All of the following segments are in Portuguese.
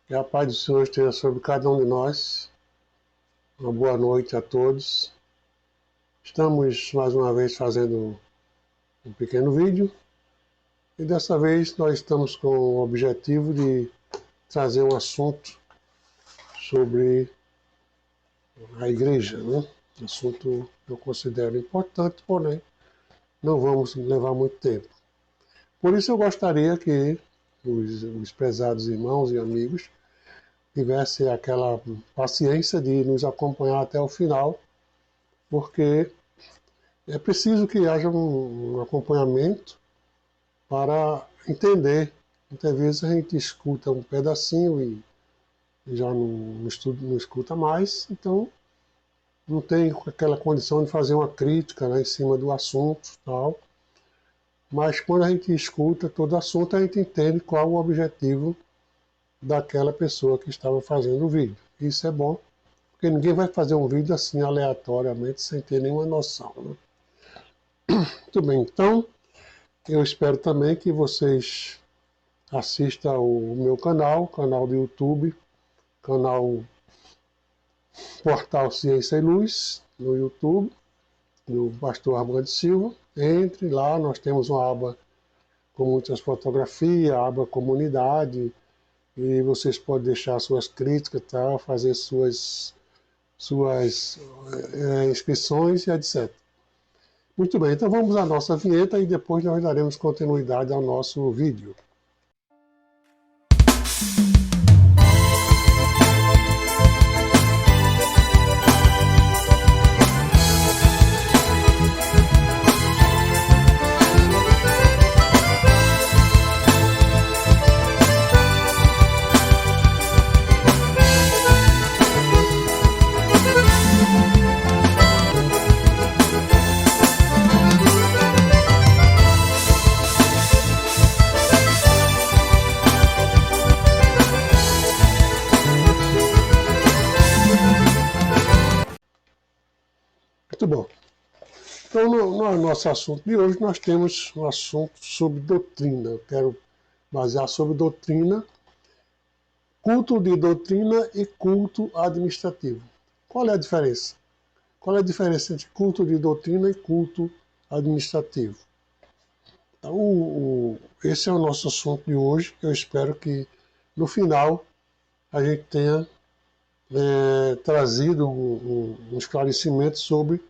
Que a paz do Senhor esteja sobre cada um de nós. Uma boa noite a todos. Estamos mais uma vez fazendo um pequeno vídeo e dessa vez nós estamos com o objetivo de trazer um assunto sobre a igreja, né? Um assunto que eu considero importante, porém não vamos levar muito tempo. Por isso eu gostaria que os prezados irmãos e amigos tivesse aquela paciência de nos acompanhar até o final, porque é preciso que haja um acompanhamento para entender. Muitas vezes a gente escuta um pedacinho e já não escuta mais, então não tem aquela condição de fazer uma crítica, né, em cima do assunto tal. Mas quando a gente escuta todo o assunto, a gente entende qual o objetivo daquela pessoa que estava fazendo o vídeo. Isso é bom, porque ninguém vai fazer um vídeo assim aleatoriamente, sem ter nenhuma noção, né? Muito bem, então eu espero também que vocês assistam o meu canal do YouTube, canal Portal Ciência e Luz, no YouTube, do Pastor Armando Silva. Entre lá, nós temos uma aba com muitas fotografias, a aba comunidade, e vocês podem deixar suas críticas, tá? Fazer suas inscrições e etc. Muito bem, então vamos à nossa vinheta e depois nós daremos continuidade ao nosso vídeo. Muito bom. Então, no nosso assunto de hoje, nós temos um assunto sobre doutrina. Eu quero basear sobre doutrina, culto de doutrina e culto administrativo. Qual é a diferença? Qual é a diferença entre culto de doutrina e culto administrativo? Então, esse é o nosso assunto de hoje. Eu espero que, no final, a gente tenha trazido um esclarecimento sobre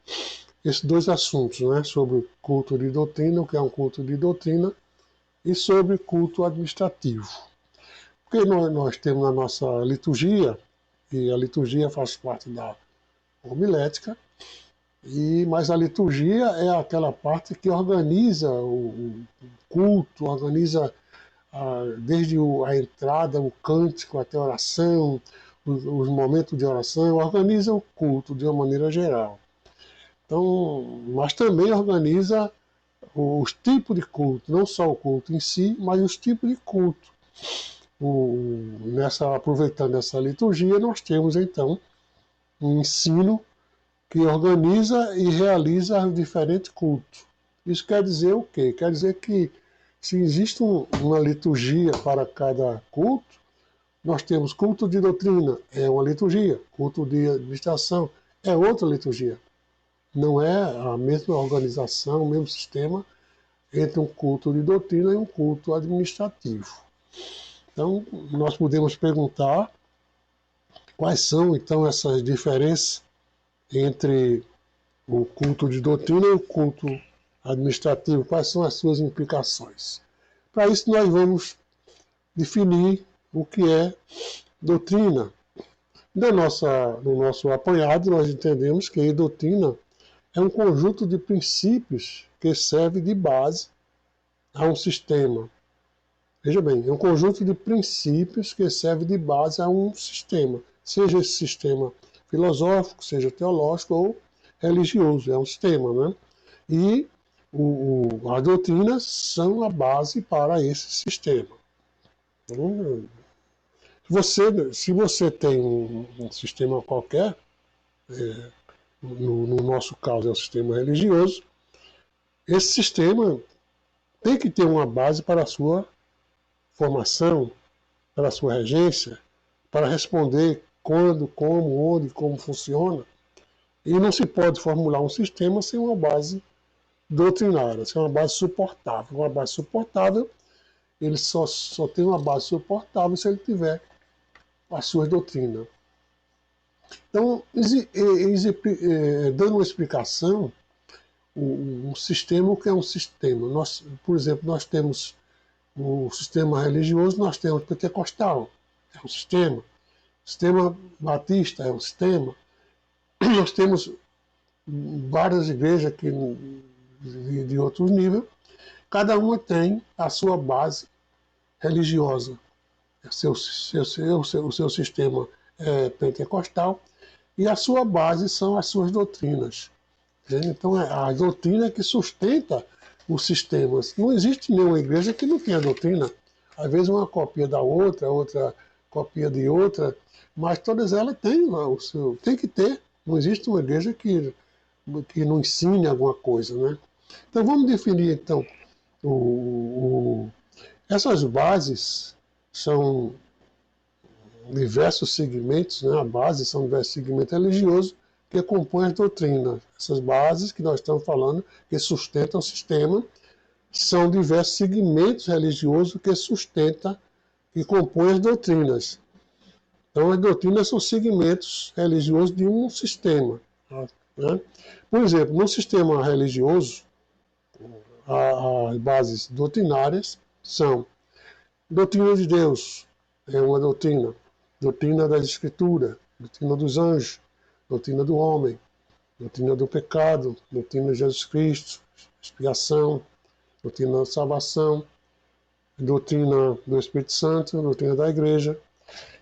esses dois assuntos, né? Sobre culto de doutrina, o que é um culto de doutrina, e sobre culto administrativo. Porque nós temos na nossa liturgia, e a liturgia faz parte da homilética, mas a liturgia é aquela parte que organiza o culto, organiza desde a entrada, o cântico, até a oração, os momentos de oração, organiza o culto de uma maneira geral. Então, mas também organiza os tipos de culto, não só o culto em si, mas os tipos de culto. Aproveitando essa liturgia, nós temos então um ensino que organiza e realiza os diferentes cultos. Isso quer dizer o quê? Quer dizer que se existe uma liturgia para cada culto, nós temos culto de doutrina, é uma liturgia, culto de administração é outra liturgia. Não é a mesma organização, o mesmo sistema entre um culto de doutrina e um culto administrativo. Então, nós podemos perguntar quais são, então, essas diferenças entre o culto de doutrina e o culto administrativo, quais são as suas implicações. Para isso, nós vamos definir o que é doutrina. No nosso apanhado, nós entendemos que doutrina é um conjunto de princípios que serve de base a um sistema. Veja bem, é um conjunto de princípios que serve de base a um sistema, seja esse sistema filosófico, seja teológico ou religioso, é um sistema, né? E as doutrinas são a base para esse sistema. Então, se você tem um sistema qualquer, no nosso caso é o sistema religioso, esse sistema tem que ter uma base para a sua formação, para a sua regência, para responder quando, como, onde, como funciona. E não se pode formular um sistema sem uma base doutrinária, sem uma base suportável. Uma base suportável, ele só tem uma base suportável se ele tiver as suas doutrinas. Então, dando uma explicação, um sistema, o que é um sistema? Nós, por exemplo, nós temos o sistema religioso, nós temos o pentecostal, é um sistema. O sistema batista é um sistema. Nós temos várias igrejas aqui de outros níveis. Cada uma tem a sua base religiosa. O seu sistema é pentecostal e a sua base são as suas doutrinas. Então, a doutrina que sustenta os sistemas. Não existe nenhuma igreja que não tenha doutrina. Às vezes uma copia da outra, outra copia de outra, mas todas elas têm o seu... Tem que ter. Não existe uma igreja que não ensine alguma coisa, né? Então, vamos definir, então, essas bases são diversos segmentos, né? A base são diversos segmentos religiosos que compõem as doutrinas. Essas bases que nós estamos falando, que sustentam o sistema, são diversos segmentos religiosos que sustentam, que compõem as doutrinas. Então, as doutrinas são segmentos religiosos de um sistema. Né? Por exemplo, no sistema religioso, as bases doutrinárias são doutrina de Deus, é uma doutrina. Doutrina das Escrituras, doutrina dos anjos, doutrina do homem, doutrina do pecado, doutrina de Jesus Cristo, expiação, doutrina da salvação, doutrina do Espírito Santo, doutrina da igreja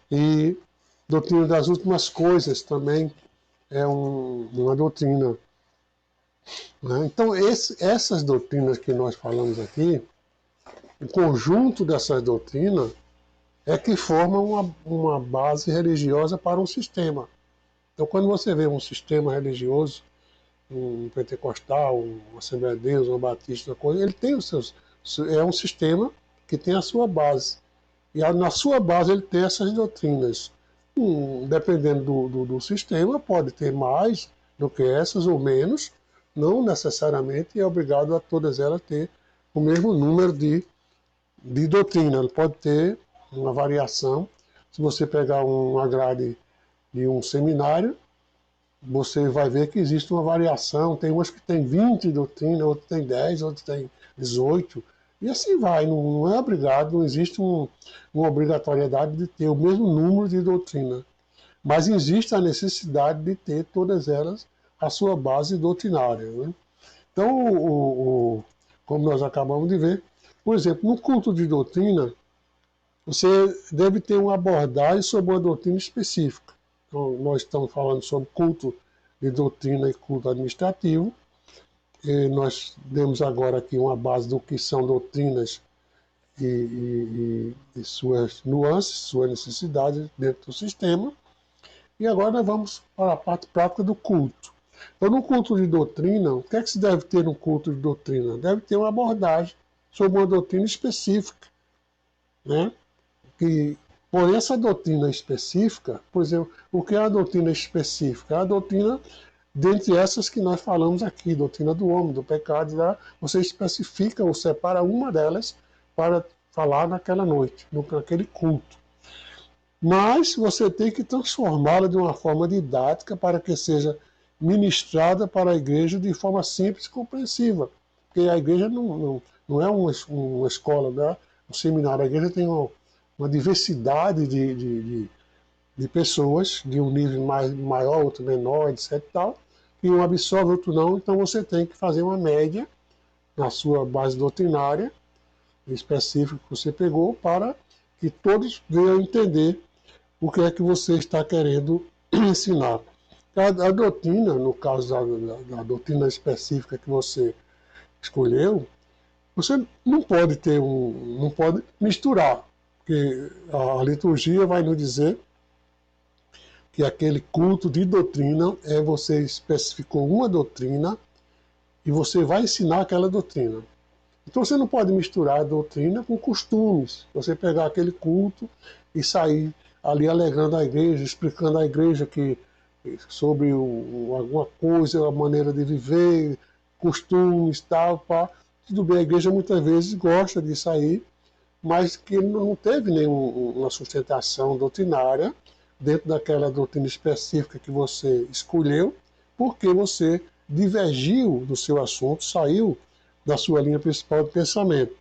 e doutrina das últimas coisas também é uma doutrina. Né? Então, essas doutrinas que nós falamos aqui, o conjunto dessas doutrinas é que formam uma base religiosa para um sistema. Então, quando você vê um sistema religioso, um pentecostal, uma Assembleia de Deus, um batista, ele tem os seus... É um sistema que tem a sua base. E na sua base ele tem essas doutrinas. Dependendo do sistema, pode ter mais do que essas ou menos, não necessariamente é obrigado a todas elas ter o mesmo número de doutrina. Ele pode ter uma variação. Se você pegar uma grade de um seminário, você vai ver que existe uma variação. Tem umas que tem 20 doutrinas, outras tem 10, outras tem 18. E assim vai, não é obrigado, não existe uma obrigatoriedade de ter o mesmo número de doutrina. Mas existe a necessidade de ter todas elas a sua base doutrinária. Né? Então, como nós acabamos de ver, por exemplo, no culto de doutrina, você deve ter uma abordagem sobre uma doutrina específica. Então, nós estamos falando sobre culto de doutrina e culto administrativo. E nós demos agora aqui uma base do que são doutrinas e suas nuances, suas necessidades dentro do sistema. E agora nós vamos para a parte prática do culto. Então, no culto de doutrina, o que é que se deve ter no culto de doutrina? Deve ter uma abordagem sobre uma doutrina específica, né? Por essa doutrina específica, por exemplo, o que é a doutrina específica? É a doutrina, dentre essas que nós falamos aqui, doutrina do homem, do pecado, você especifica ou separa uma delas para falar naquela noite, naquele culto. Mas você tem que transformá-la de uma forma didática para que seja ministrada para a igreja de forma simples e compreensiva. Porque a igreja não é uma escola, né? Um seminário. A igreja tem uma diversidade de pessoas, de um nível maior, outro menor, etc. E tal, e um absorve, outro não. Então você tem que fazer uma média na sua base doutrinária específica que você pegou para que todos venham entender o que é que você está querendo ensinar. A doutrina, no caso da doutrina específica que você escolheu, você não pode não pode misturar, porque a liturgia vai nos dizer que aquele culto de doutrina você especificou uma doutrina e você vai ensinar aquela doutrina. Então você não pode misturar a doutrina com costumes. Você pegar aquele culto e sair ali alegrando a igreja, explicando à igreja que sobre alguma coisa, a maneira de viver, costumes, tal, pá. Tudo bem, a igreja muitas vezes gosta disso aí, mas que não teve nenhuma sustentação doutrinária dentro daquela doutrina específica que você escolheu, porque você divergiu do seu assunto, saiu da sua linha principal de pensamento.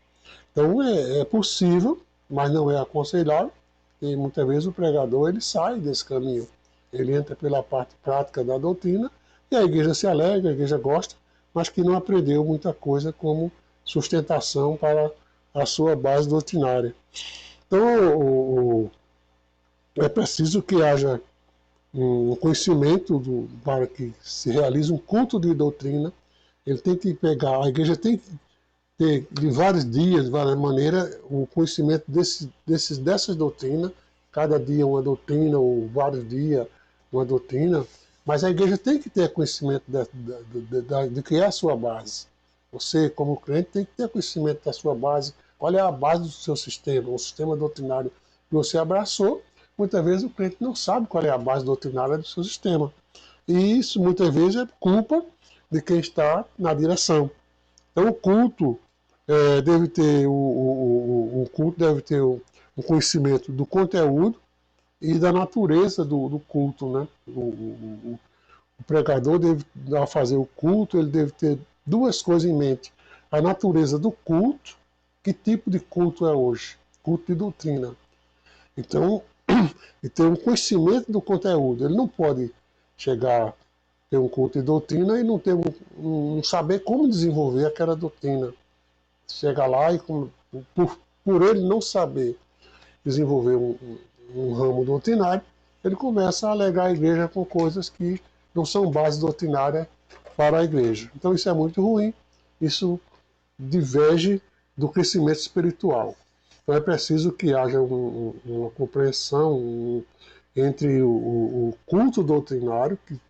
Então é possível, mas não é aconselhável, e muitas vezes o pregador ele sai desse caminho. Ele entra pela parte prática da doutrina e a igreja se alegra, a igreja gosta, mas que não aprendeu muita coisa como sustentação para a sua base doutrinária. Então é preciso que haja um conhecimento para que se realize um culto de doutrina. Ele tem que pegar, a igreja tem que ter de vários dias, de várias maneiras, o conhecimento dessas doutrinas, cada dia uma doutrina, ou vários dias uma doutrina, mas a igreja tem que ter conhecimento de que é a sua base. Você, como crente, tem que ter conhecimento da sua base. Qual é a base do seu sistema, o sistema doutrinário que você abraçou. Muitas vezes o crente não sabe qual é a base doutrinária do seu sistema. E isso, muitas vezes, é culpa de quem está na direção. Então, o culto deve ter o culto deve ter um conhecimento do conteúdo e da natureza do culto, né? O pregador deve, ao fazer o culto, ele deve ter duas coisas em mente: a natureza do culto, que tipo de culto é hoje, culto de doutrina. Então, e ter um conhecimento do conteúdo. Ele não pode chegar ter um culto de doutrina e não ter não saber como desenvolver aquela doutrina. Chega lá e, por ele não saber desenvolver um ramo doutrinário, ele começa a alegar a igreja com coisas que não são base doutrinária para a igreja. Então isso é muito ruim, isso diverge do crescimento espiritual. Então é preciso que haja uma compreensão entre o culto doutrinário, que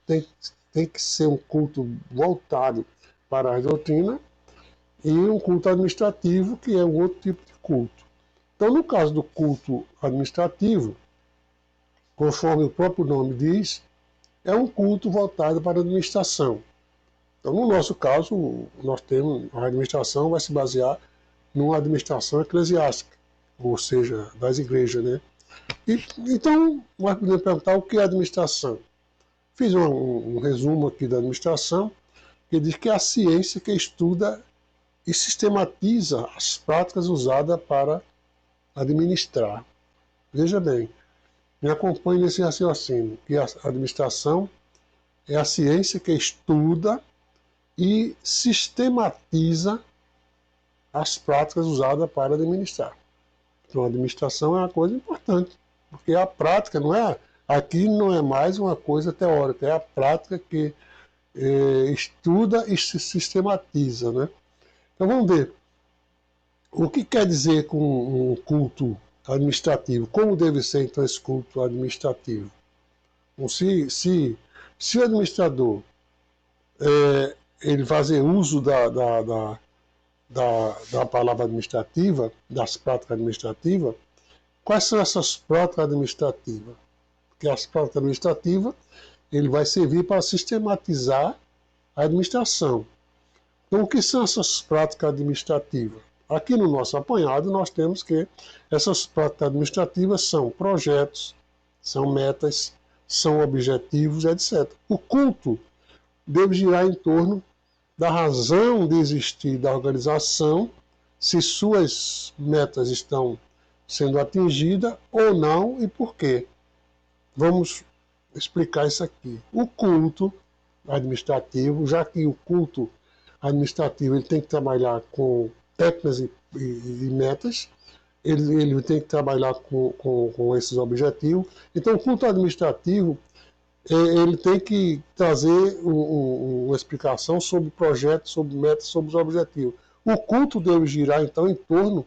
tem que ser um culto voltado para a doutrina, e um culto administrativo, que é um outro tipo de culto. Então, no caso do culto administrativo, conforme o próprio nome diz, é um culto voltado para a administração. Então, no nosso caso, nós temos, a administração vai se basear numa administração eclesiástica, ou seja, das igrejas, né? Então, nós podemos perguntar o que é administração. Fiz um resumo aqui da administração, que diz que é a ciência que estuda e sistematiza as práticas usadas para administrar. Veja bem, me acompanhe nesse raciocínio, que a administração é a ciência que estuda e sistematiza as práticas usadas para administrar. Então, a administração é uma coisa importante, porque a prática aqui não é mais uma coisa teórica, é a prática que estuda e se sistematiza, né? Então vamos ver. O que quer dizer com um culto administrativo? Como deve ser então esse culto administrativo? Então, se o administrador ele fazer uso da palavra administrativa, das práticas administrativas, quais são essas práticas administrativas? Porque as práticas administrativas ele vai servir para sistematizar a administração. Então, o que são essas práticas administrativas? Aqui no nosso apanhado, nós temos que essas práticas administrativas são projetos, são metas, são objetivos, etc. O culto deve girar em torno da razão de existir da organização, se suas metas estão sendo atingidas ou não e por quê. Vamos explicar isso aqui. O culto administrativo, já que o culto administrativo ele tem que trabalhar com técnicas e metas, ele tem que trabalhar com esses objetivos. Então, o culto administrativo ele tem que trazer uma explicação sobre projetos, sobre metas, sobre os objetivos. O culto deve girar, então, em torno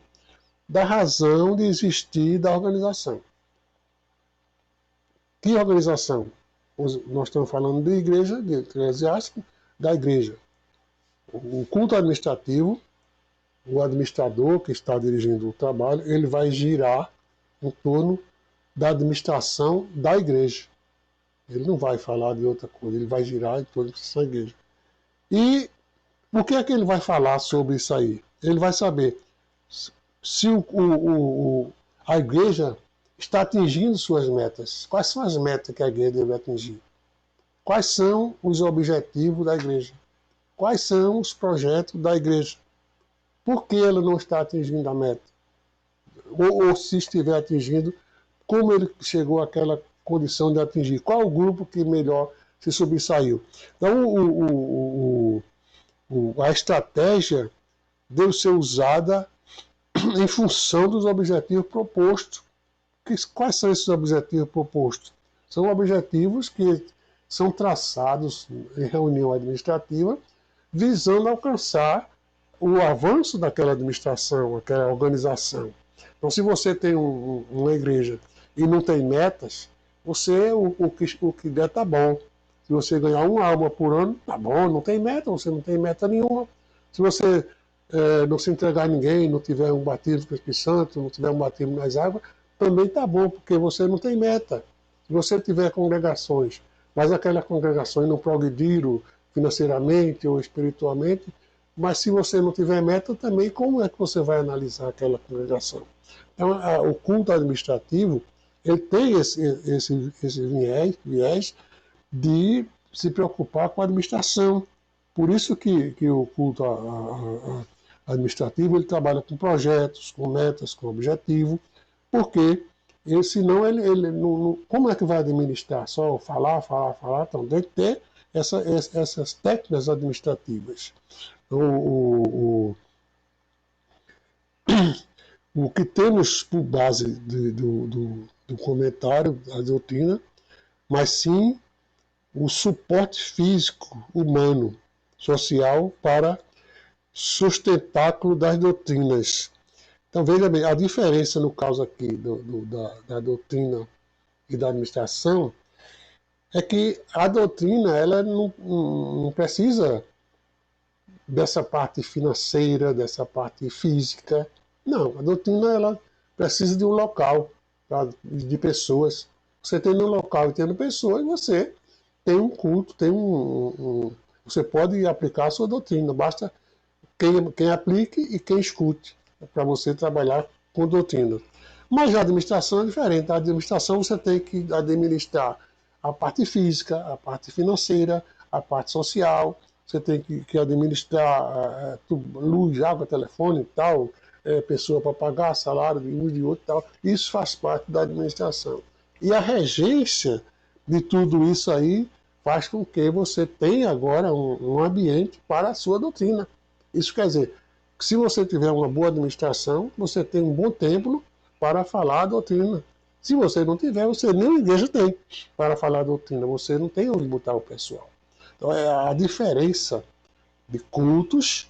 da razão de existir da organização. Que organização? Nós estamos falando de igreja, de eclesiástico, da igreja. O culto administrativo, o administrador que está dirigindo o trabalho, ele vai girar em torno da administração da igreja. Ele não vai falar de outra coisa, ele vai girar em torno dessa igreja. E o que é que ele vai falar sobre isso aí? Ele vai saber se a igreja está atingindo suas metas. Quais são as metas que a igreja deve atingir? Quais são os objetivos da igreja? Quais são os projetos da igreja? Por que ela não está atingindo a meta? Ou se estiver atingindo, como ele chegou àquela condição de atingir? Qual o grupo que melhor se sobressaiu? Então, a estratégia deve ser usada em função dos objetivos propostos. Quais são esses objetivos propostos? São objetivos que são traçados em reunião administrativa visando alcançar o avanço daquela administração, aquela organização. Então, se você tem uma igreja e não tem metas, o que der tá bom. Se você ganhar uma alma por ano, tá bom, não tem meta, você não tem meta nenhuma. Se você não se entregar a ninguém, não tiver um batismo com o Espírito Santo, não tiver um batismo nas águas, também tá bom, porque você não tem meta. Se você tiver congregações, mas aquelas congregações não progrediram financeiramente ou espiritualmente, mas se você não tiver meta também, como é que você vai analisar aquela congregação? Então, o culto administrativo, ele tem esse viés de se preocupar com a administração. Por isso que o culto administrativo ele trabalha com projetos, com metas, com objetivo, porque senão ele não, como é que vai administrar? Só falar? Então tem que ter essas técnicas administrativas. O que temos por base do comentário da doutrina, mas sim o suporte físico, humano, social para sustentáculo das doutrinas. Então veja bem, a diferença no caso aqui da doutrina e da administração é que a doutrina ela não precisa dessa parte financeira, dessa parte física. Não, a doutrina ela precisa de um local, de pessoas. Você tendo um local e tendo pessoas, você tem um culto, você pode aplicar a sua doutrina, basta quem aplique e quem escute, para você trabalhar com doutrina. Mas a administração é diferente. A administração você tem que administrar a parte física, a parte financeira, a parte social, você tem que administrar luz, água, telefone e tal, pessoa para pagar, salário de um e de outro e tal. Isso faz parte da administração. E a regência de tudo isso aí faz com que você tenha agora um ambiente para a sua doutrina. Isso quer dizer, que se você tiver uma boa administração, você tem um bom templo para falar a doutrina. Se você não tiver, você nem a igreja tem para falar a doutrina. Você não tem onde botar o pessoal. Então, a diferença de cultos,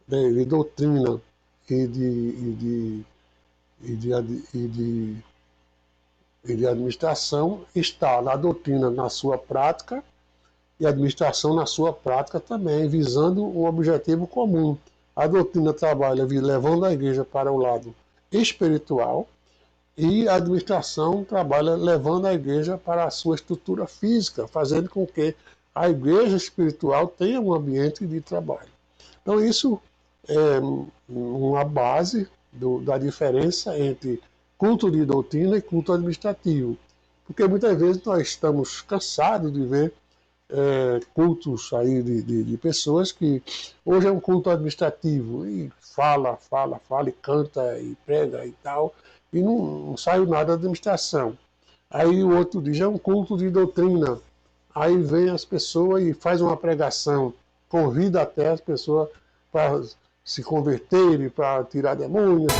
de doutrina e de administração está na doutrina, na sua prática, e a administração na sua prática também, visando um objetivo comum. A doutrina trabalha levando a igreja para o lado espiritual e a administração trabalha levando a igreja para a sua estrutura física, fazendo com que a igreja espiritual tenha um ambiente de trabalho. Então isso é uma base da diferença entre culto de doutrina e culto administrativo. Porque muitas vezes nós estamos cansados de ver cultos aí de pessoas que hoje é um culto administrativo e fala e canta e prega e tal, e não saiu nada da administração. Aí o outro diz, é um culto de doutrina. Aí vem as pessoas e faz uma pregação, convida até as pessoas para se converterem, para tirar demônios.